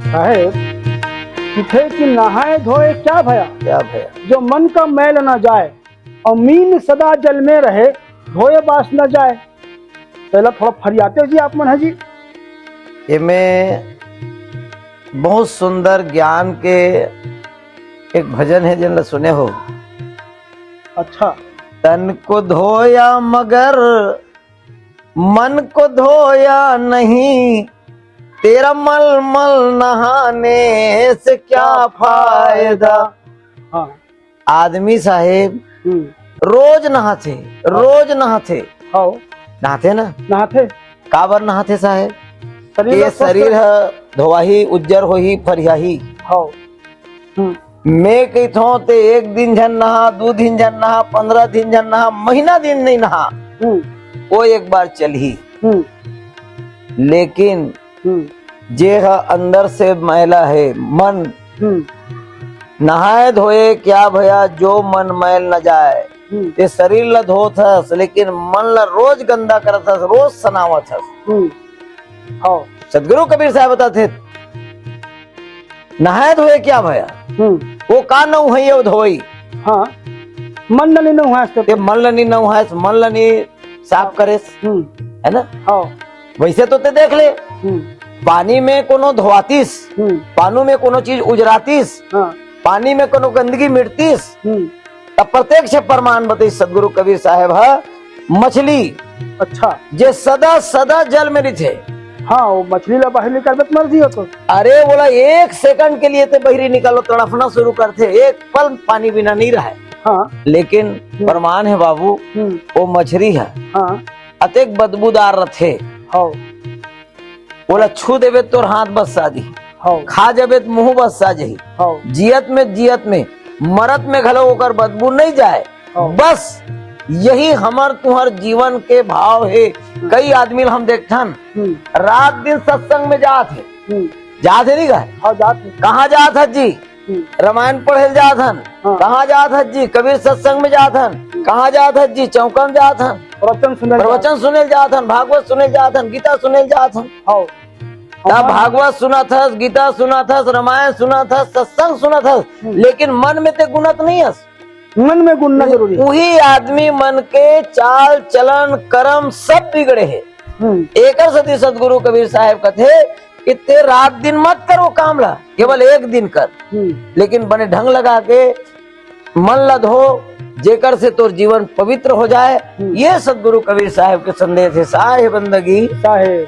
साहेब किथे कि नहाए धोए क्या भया, जो मन का मैल न जाए और मीन सदा जल में रहे, धोए बास न जाए। पहला थोड़ा फरियाते जी आप मन है जी। इनमें बहुत सुंदर ज्ञान के एक भजन है जिन सुने हो। अच्छा। तन को धोया मगर मन को धोया नहीं, तेरा मल मल नहाने से क्या फायदा। हाँ। आदमी साहेब रोज नहाते हाँ नहाते ना, नहाते काबर नहाते साहेब, ये स्वस्थ शरीर है धोवाही उज्जर होही फरियाही। हाँ। मैं कहता ते एक दिन झन नहा, 2 दिन झन नहा, 15 दिन झन नहा, महीना दिन नहीं नहा, वो एक बार चली। लेकिन जे है अंदर से मैला है मन, नहाए धोए क्या भया, जो मन मैल न जाए। ये शरीर ला धोत हस लेकिन मन ला रोज गंदा करत हस, रोज सनावत हस। सदगुरु कबीर साहब बताते नहाए धोए क्या भया, वो का न हुई वो धोई। हाँ मन लनी न हुआ ते मन लनी न हुआ, मन लनी साफ करे है ना। हाँ वैसे तो ते देख ले, पानी में कोनो धोआतीस, पानी में कोनो चीज उजरातीस, पानी में कोनो गंदगी मिटतीस, तब प्रत्यक्ष प्रमाण बताई सदगुरु कबीर साहब है मछली। अच्छा। जे सदा सदा जल में रिथे। हाँ वो मछली ला बाहर निकाल मर्जी हो तो। अरे बोला 1 सेकंड के लिए ते बहरी निकालो तड़फना शुरू करते, एक पल पानी बिना नहीं रहे। हाँ। लेकिन प्रमाण है बाबू, वो मछली है। हाँ। अतेक बदबूदार रथे। हाँ। बोला छू देवे तोर हाथ बस साजी, खा जाबे तो मुंह बस साजी। जियत में मरत में घलो ओकर बदबू नहीं जाए। बस यही हमार तुहर जीवन के भाव है। कई आदमी हम देखथन रात दिन सत्संग में जाते नहीं गए। कहाँ जात है जी, रामायण पढ़े जात हन। कहाँ जात है जी, कबीर सत्संग में जात हन। कहाँ जात है जी, चौकन जात हन, प्रवचन सुने जात हन, भागवत सुने जात हन, गीता सुने जात हन। भागवत सुना था, गीता सुना था, रामायण सुना था, सत्संग सुना था, लेकिन मन में ते गुणत नहीं है। मन में गुणना जरूरी है। वही आदमी मन के चाल चलन कर्म सब बिगड़े है। एक सती सदगुरु कबीर साहब कथे कि ते रात दिन मत करो काम ला, केवल एक दिन कर, लेकिन बने ढंग लगा के मन ला धो, जेकर से तोर जीवन पवित्र हो जाए। ये सदगुरु कबीर साहब के संदेश है। साहे बंदगी साहे।